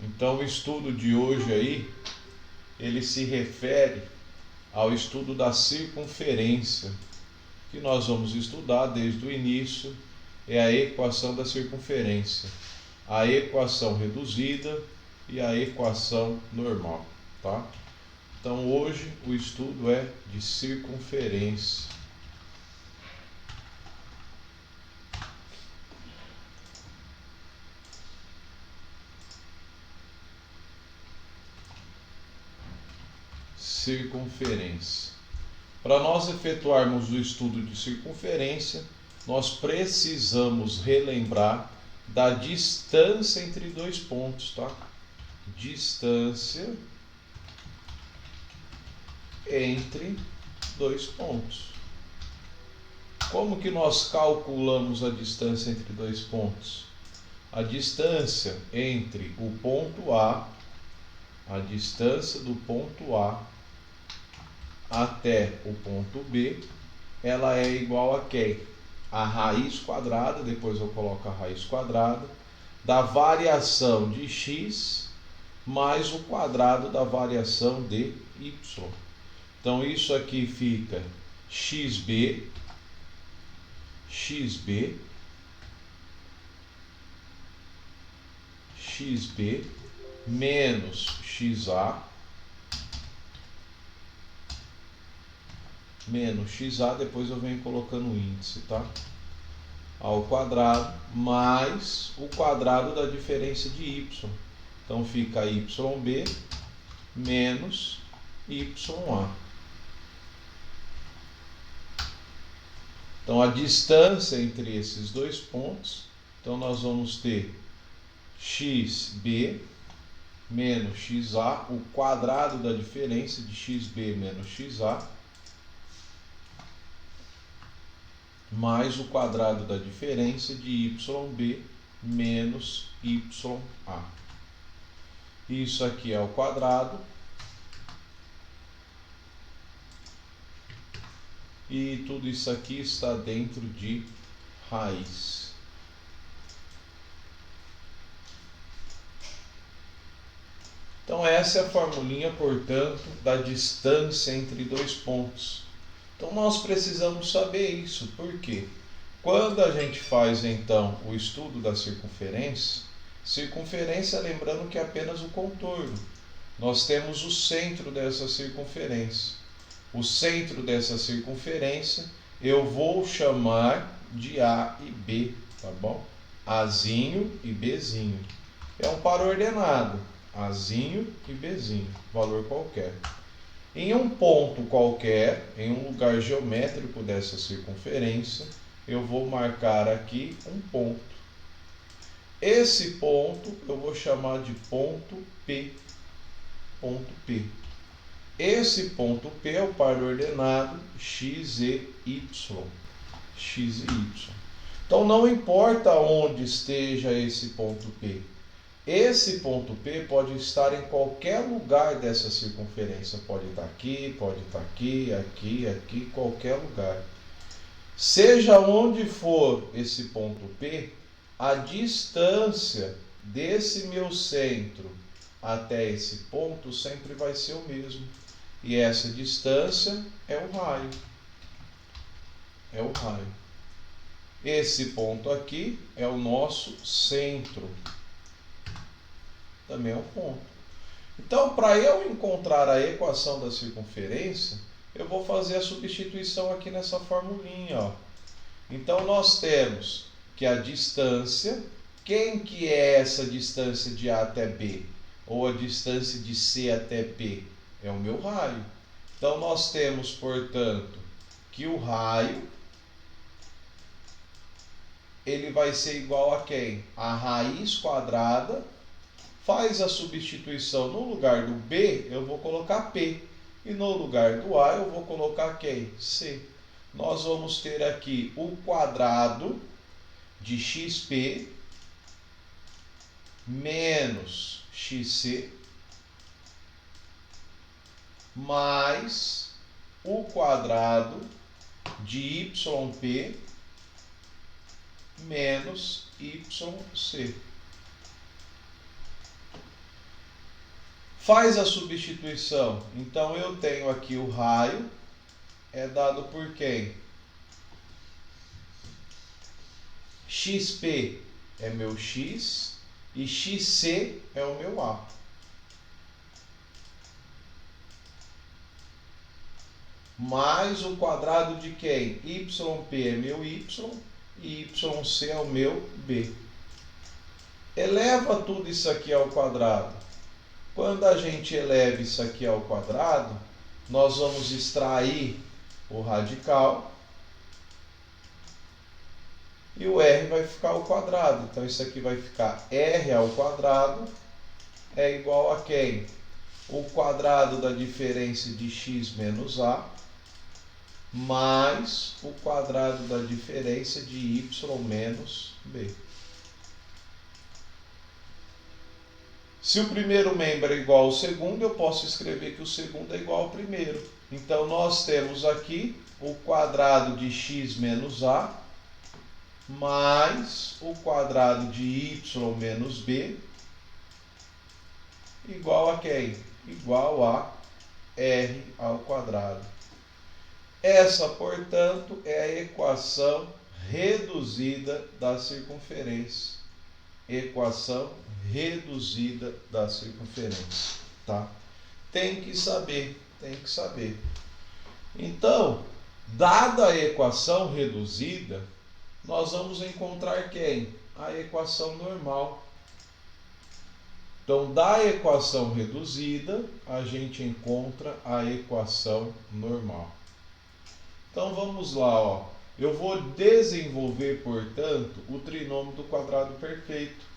Então o estudo de hoje aí, ele se refere ao estudo da circunferência, que nós vamos estudar desde o início, é a equação da circunferência, a equação reduzida e a equação normal, tá? Então hoje o estudo é de circunferência. Circunferência. Para nós efetuarmos o estudo de circunferência, nós precisamos relembrar da distância entre dois pontos, tá? Distância entre dois pontos. Como que nós calculamos a distância entre dois pontos? A distância entre o ponto A, a distância do ponto A até o ponto B, ela é igual a quem? A raiz quadrada, depois eu coloco a raiz quadrada, da variação de x mais o quadrado da variação de y. Então isso aqui fica xb menos xa, depois eu venho colocando o índice, tá? Ao quadrado mais o quadrado da diferença de y. Então fica yb menos ya. Então a distância entre esses dois pontos, então nós vamos ter xb menos xa, o quadrado da diferença de xb menos xa, mais o quadrado da diferença de yb menos ya. Isso aqui é o quadrado. E tudo isso aqui está dentro de raiz. Então essa é a formulinha, portanto, da distância entre dois pontos. Então nós precisamos saber isso, porque quando a gente faz então o estudo da circunferência, lembrando que é apenas o contorno, nós temos o centro dessa circunferência. O centro dessa circunferência eu vou chamar de A e B, tá bom? Azinho e Bzinho. É um par ordenado, Azinho e Bzinho, valor qualquer. Em um ponto qualquer, em um lugar geométrico dessa circunferência, eu vou marcar aqui um ponto. Esse ponto eu vou chamar de ponto P. Ponto P. Esse ponto P é o par ordenado x e y. X e y. Então não importa onde esteja esse ponto P. Esse ponto P pode estar em qualquer lugar dessa circunferência. Pode estar aqui, pode estar aqui, aqui, qualquer lugar. Seja onde for esse ponto P, a distância desse meu centro até esse ponto sempre vai ser o mesmo. E essa distância é o raio. É o raio. Esse ponto aqui é o nosso centro. Também é um ponto. Então, para eu encontrar a equação da circunferência, eu vou fazer a substituição aqui nessa formulinha, ó. Então, nós temos que a distância, quem que é essa distância de A até B? Ou a distância de C até P? É o meu raio. Então, nós temos, portanto, que o raio ele vai ser igual a quem? A raiz quadrada. Faz a substituição. No lugar do B, eu vou colocar P. E no lugar do A, eu vou colocar quem? C. Nós vamos ter aqui o quadrado de xp menos xc mais o quadrado de yp menos yc. Faz a substituição. Então eu tenho aqui o raio, é dado por quem? XP é meu X e XC é o meu A. Mais o quadrado de quem? YP é meu Y e YC é o meu B. Eleva tudo isso aqui ao quadrado. Quando a gente eleva isso aqui ao quadrado, nós vamos extrair o radical e o R vai ficar ao quadrado. Então isso aqui vai ficar R ao quadrado é igual a quem? O quadrado da diferença de x menos A mais o quadrado da diferença de y menos B. Se o primeiro membro é igual ao segundo, eu posso escrever que o segundo é igual ao primeiro. Então, nós temos aqui o quadrado de x menos A mais o quadrado de y menos B igual a quem? Igual a R ao quadrado. Essa, portanto, é a equação reduzida da circunferência. Equação reduzida da circunferência, tá? Tem que saber. Então, dada a equação reduzida, nós vamos encontrar quem? A equação normal. Então, da equação reduzida, a gente encontra a equação normal. Então, vamos lá, ó. Eu vou desenvolver, portanto, o trinômio do quadrado perfeito.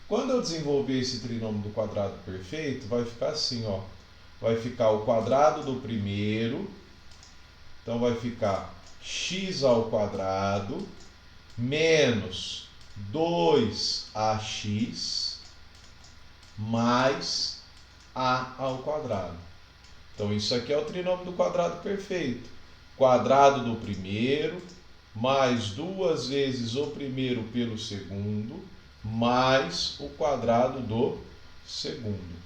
Quando eu desenvolver esse trinômio do quadrado perfeito, vai ficar assim, ó. Vai ficar o quadrado do primeiro, então vai ficar x ao quadrado menos 2ax mais a ao quadrado. Então isso aqui é o trinômio do quadrado perfeito. Quadrado do primeiro mais 2 vezes o primeiro pelo segundo mais o quadrado do segundo.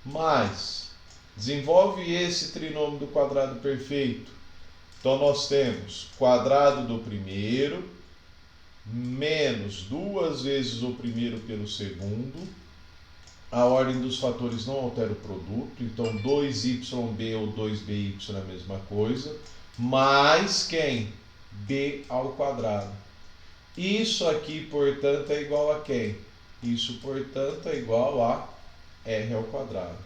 Mais, desenvolve esse trinômio do quadrado perfeito. Então nós temos quadrado do primeiro menos 2 vezes o primeiro pelo segundo. A ordem dos fatores não altera o produto, então 2yb ou 2by é a mesma coisa, mais quem? B ao quadrado. Isso aqui, portanto, é igual a quem? Isso, portanto, é igual a R ao quadrado.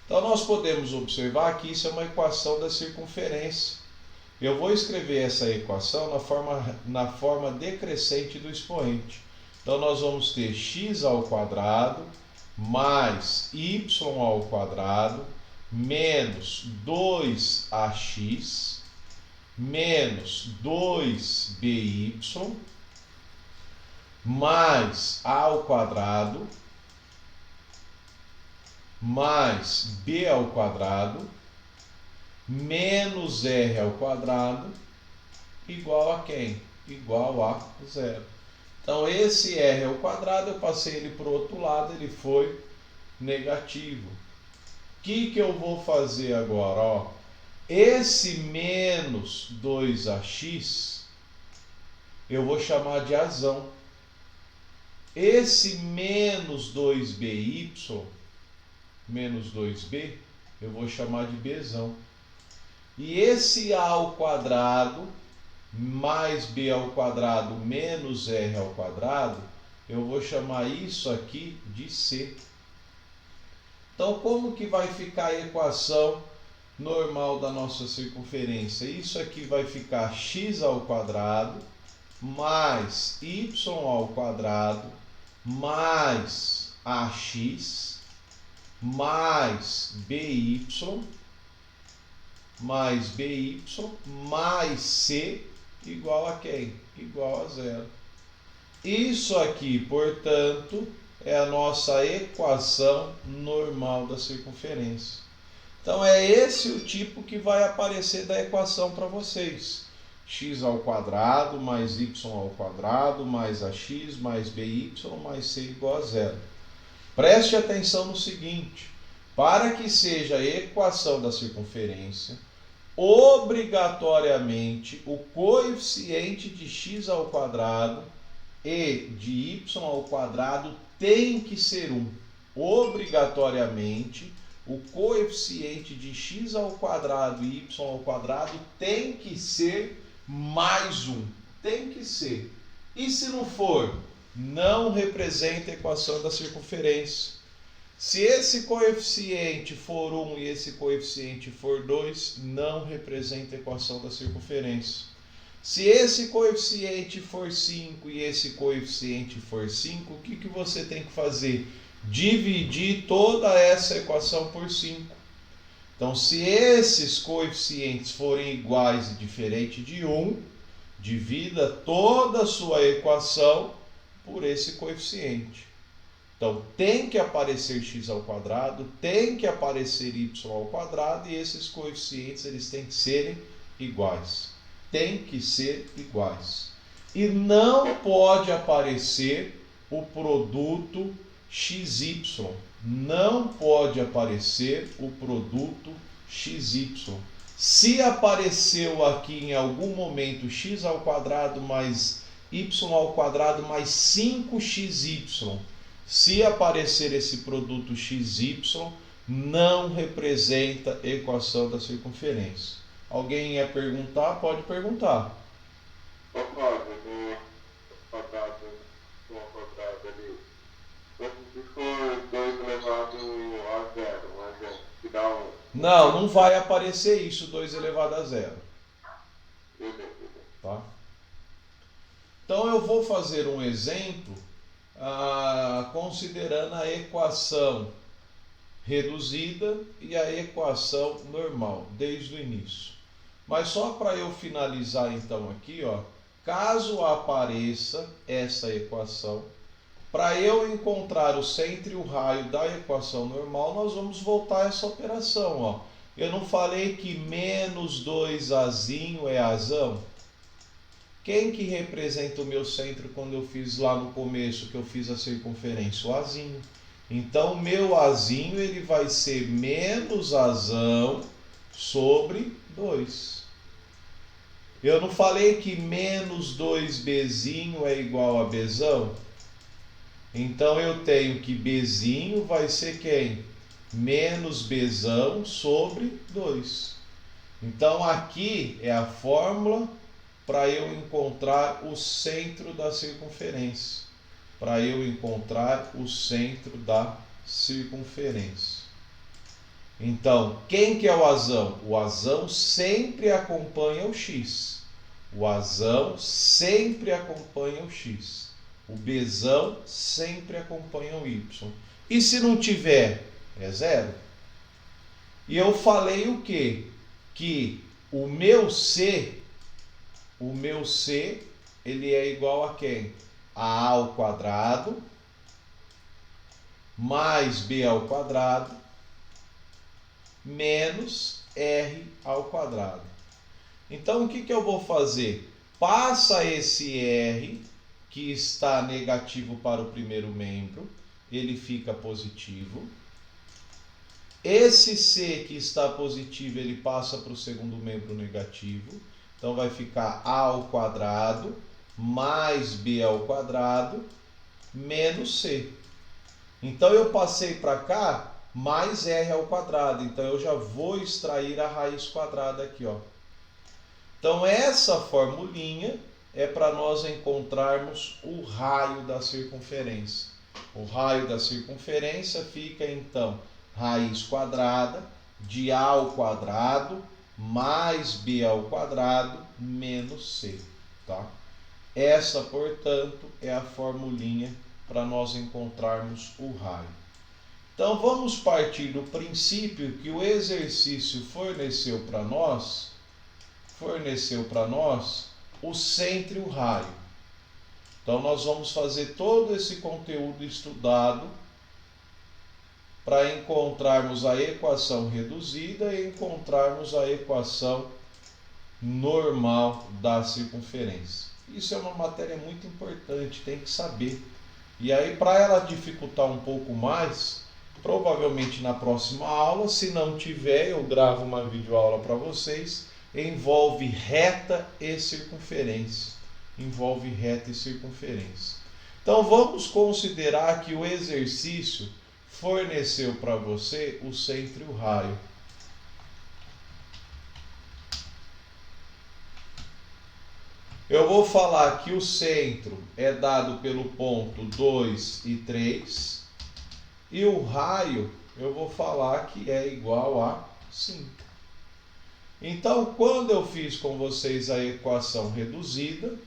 Então, nós podemos observar que isso é uma equação da circunferência. Eu vou escrever essa equação na forma decrescente do expoente. Então, nós vamos ter x ao quadrado mais y ao quadrado menos 2ax menos 2by mais a ao quadrado mais b ao quadrado menos r ao quadrado igual a quem? Igual a zero. Então, esse r ao quadrado, eu passei ele para o outro lado, ele foi negativo. O que eu vou fazer agora? Ó, esse menos 2ax, eu vou chamar de azão. Esse menos 2by, menos 2b, eu vou chamar de bzão. E esse a ao quadrado mais b ao quadrado menos r ao quadrado, eu vou chamar isso aqui de c. Então, como que vai ficar a equação normal da nossa circunferência? Isso aqui vai ficar x ao quadrado mais y ao quadrado mais ax mais by mais c igual a quem? Igual a zero. Isso aqui, portanto, é a nossa equação normal da circunferência. Então, é esse o tipo que vai aparecer da equação para vocês. X ao quadrado mais y ao quadrado mais ax mais by mais c igual a zero. Preste atenção no seguinte. Para que seja a equação da circunferência, obrigatoriamente o coeficiente de x ao quadrado e de y ao quadrado tem que ser 1. Obrigatoriamente, o coeficiente de x ao quadrado e y ao quadrado tem que ser mais 1. Tem que ser. E se não for, não representa a equação da circunferência. Se esse coeficiente for 1 e esse coeficiente for 2, não representa a equação da circunferência. Se esse coeficiente for 5 e esse coeficiente for 5, o que você tem que fazer? Dividir toda essa equação por 5. Então, se esses coeficientes forem iguais e diferentes de 1, divida toda a sua equação por esse coeficiente. Então, tem que aparecer x ao quadrado, tem que aparecer y ao quadrado, e esses coeficientes eles têm que serem iguais. Tem que ser iguais. E não pode aparecer o produto xy. Não pode aparecer o produto xy. Se apareceu aqui em algum momento x ao quadrado mais y ao quadrado mais 5xy, se aparecer esse produto xy, não representa equação da circunferência. Alguém ia perguntar? Pode perguntar. Quadrado ali. Se for 2 elevado a 0, um exemplo, que dá 1. Não vai aparecer isso, 2 elevado a 0. Tá? Então eu vou fazer um exemplo considerando a equação reduzida e a equação normal, desde o início. Mas só para eu finalizar então aqui, caso apareça essa equação, para eu encontrar o centro e o raio da equação normal, nós vamos voltar a essa operação. Eu não falei que menos 2azinho é azão? Quem que representa o meu centro quando eu fiz lá no começo, que eu fiz a circunferência? O azinho. Então, o meu azinho ele vai ser menos azão sobre 2. Eu não falei que menos 2bzinho é igual a bzão? Então, eu tenho que bzinho vai ser quem? Menos bzão sobre 2. Então, aqui é a fórmula para eu encontrar o centro da circunferência. Para eu encontrar o centro da circunferência. Então, quem que é o azão? O azão sempre acompanha o x. O azão sempre acompanha o x. O bzão sempre acompanha o y. E se não tiver, é 0. E eu falei o quê? Que o meu C ele é igual a quem? A ao quadrado mais b ao quadrado menos r ao quadrado. Então, o que eu vou fazer? Passa esse r, que está negativo para o primeiro membro, ele fica positivo. Esse c que está positivo, ele passa para o segundo membro negativo. Então, vai ficar a ao quadrado mais b ao quadrado menos c. Então, eu passei para cá mais r ao quadrado. Então, eu já vou extrair a raiz quadrada aqui. Então, essa formulinha é para nós encontrarmos o raio da circunferência. O raio da circunferência fica, então, raiz quadrada de a ao quadrado mais b ao quadrado menos c, tá? Essa, portanto, é a formulinha para nós encontrarmos o raio. Então, vamos partir do princípio que o exercício forneceu para nós o centro e o raio. Então, nós vamos fazer todo esse conteúdo estudado para encontrarmos a equação reduzida e encontrarmos a equação normal da circunferência. Isso é uma matéria muito importante, tem que saber. E aí, para ela dificultar um pouco mais, provavelmente na próxima aula. Se não tiver, eu gravo uma videoaula para vocês. Envolve reta e circunferência. Envolve reta e circunferência. Então vamos considerar que o exercício forneceu para você o centro e o raio. Eu vou falar que o centro é dado pelo ponto 2 e 3. E o raio eu vou falar que é igual a 5. Então, quando eu fiz com vocês a equação reduzida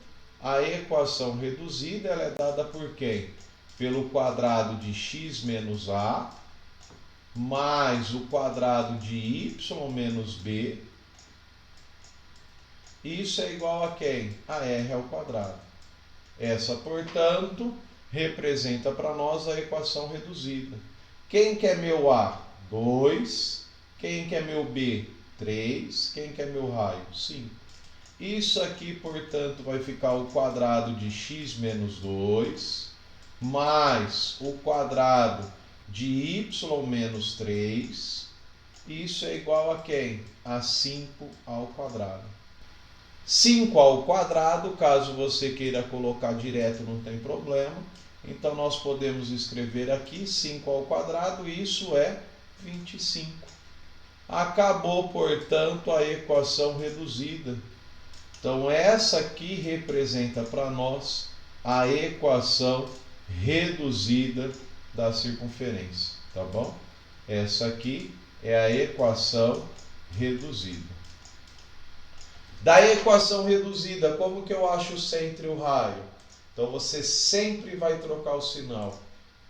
ela é dada por quem? Pelo quadrado de x menos a mais o quadrado de y menos b. Isso é igual a quem? A r ao quadrado. Essa, portanto, representa para nós a equação reduzida. Quem que é meu A? 2. Quem que é meu B? 3. Quem que é meu raio? 5. Isso aqui, portanto, vai ficar o quadrado de x menos 2, mais o quadrado de y menos 3. Isso é igual a quem? A 5 ao quadrado. 5 ao quadrado, caso você queira colocar direto, não tem problema. Então, nós podemos escrever aqui 5 ao quadrado, isso é 25. Acabou, portanto, a equação reduzida. Então, essa aqui representa para nós a equação reduzida da circunferência, tá bom? Essa aqui é a equação reduzida. Da equação reduzida, como que eu acho o centro e o raio? Então, você sempre vai trocar o sinal.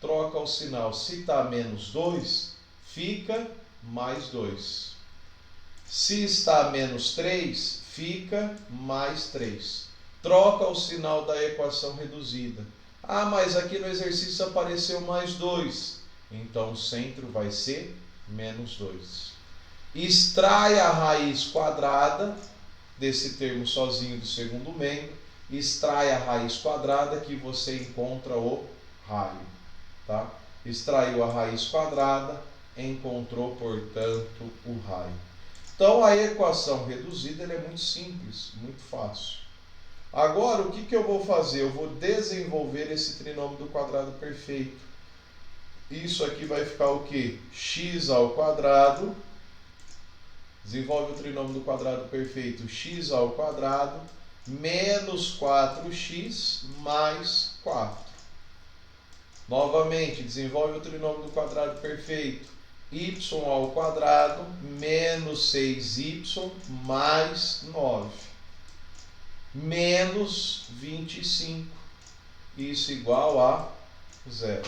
Troca o sinal. Se está menos 2, fica mais 2. Se está menos 3, fica mais 3. Troca o sinal da equação reduzida. Ah, mas aqui no exercício apareceu mais 2. Então, o centro vai ser menos 2. Extrai a raiz quadrada desse termo sozinho do segundo membro, extrai a raiz quadrada que você encontra o raio, tá? Extraiu a raiz quadrada, encontrou, portanto, o raio. Então, a equação reduzida ela é muito simples, muito fácil. Agora, o que eu vou fazer? Eu vou desenvolver esse trinômio do quadrado perfeito. Isso aqui vai ficar o quê? X ao quadrado. Desenvolve o trinômio do quadrado perfeito, x ao quadrado menos 4x mais 4. Novamente, desenvolve o trinômio do quadrado perfeito, y ao quadrado menos 6y mais 9. Menos 25. Isso igual a 0.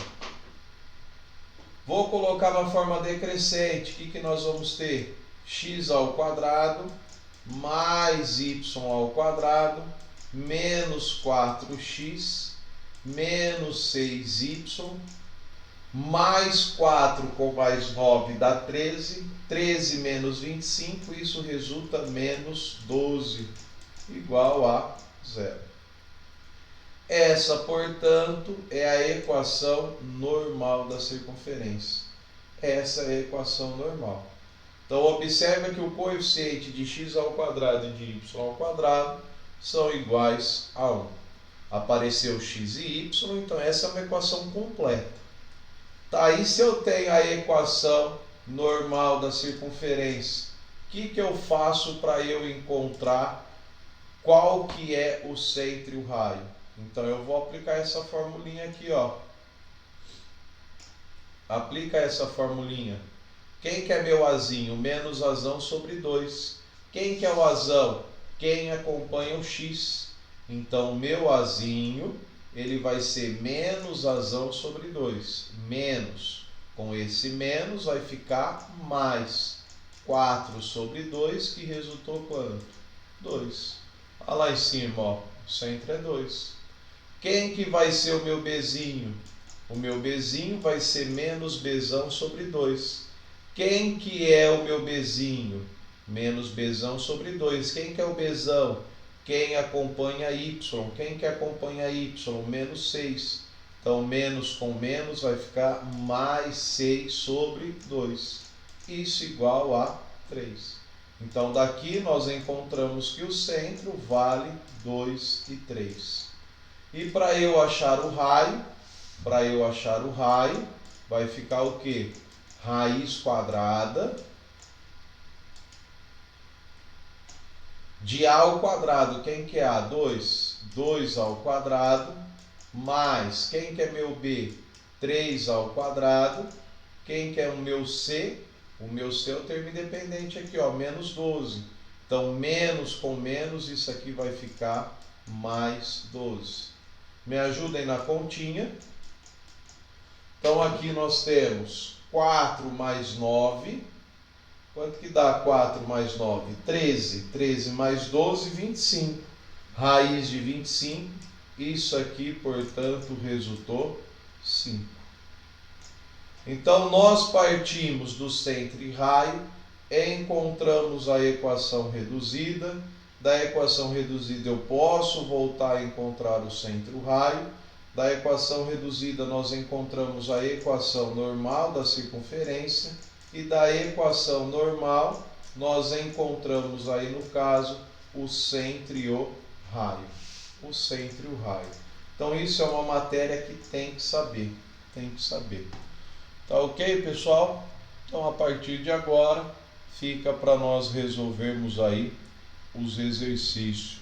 Vou colocar na forma decrescente. O que nós vamos ter? X ao quadrado mais y ao quadrado menos 4x menos 6y mais 4 com mais 9 dá 13. 13 menos 25, isso resulta menos 12, igual a 0. Essa, portanto, é a equação normal da circunferência. Essa é a equação normal. Então, observa que o coeficiente de x ao quadrado e de y ao quadrado são iguais a 1. Apareceu x e y, então essa é uma equação completa. Tá, e se eu tenho a equação normal da circunferência, o que eu faço para eu encontrar qual que é o centro e o raio? Então, eu vou aplicar essa formulinha aqui, ó. Aplica essa formulinha. Quem que é meu azinho? Menos azão sobre 2. Quem que é o azão? Quem acompanha o x. Então, meu azinho, ele vai ser menos azão sobre 2. Menos. Com esse menos vai ficar mais 4 sobre 2, que resultou quanto? 2. Olha lá em cima, ó. O centro é 2. Quem que vai ser o meu bezinho? O meu bezinho vai ser menos bezão sobre 2. Quem que é o meu bezinho? Menos bezão sobre 2. Quem que é o bezão? Quem acompanha y. Quem que acompanha y? Menos 6. Então, menos com menos vai ficar mais 6 sobre 2. Isso igual a 3. Então, daqui nós encontramos que o centro vale 2 e 3. E para eu achar o raio, vai ficar o quê? Raiz quadrada de A ao quadrado. Quem que é A? 2. 2 ao quadrado, mais, quem que é meu B? 3 ao quadrado. Quem que é o meu C? O meu C é o termo independente aqui, ó, menos 12. Então, menos com menos, isso aqui vai ficar mais 12. Me ajudem na continha. Então, aqui nós temos 4 mais 9. Quanto que dá 4 mais 9? 13. 13 mais 12, 25. Raiz de 25. Isso aqui, portanto, resultou 5. Então, nós partimos do centro e raio, encontramos a equação reduzida. Da equação reduzida eu posso voltar a encontrar o centro e raio. Da equação reduzida nós encontramos a equação normal da circunferência. E da equação normal nós encontramos aí no caso o centro e o raio. O centro e o raio. Então isso é uma matéria que tem que saber. Tá ok, pessoal? Então a partir de agora fica para nós resolvermos aí os exercícios.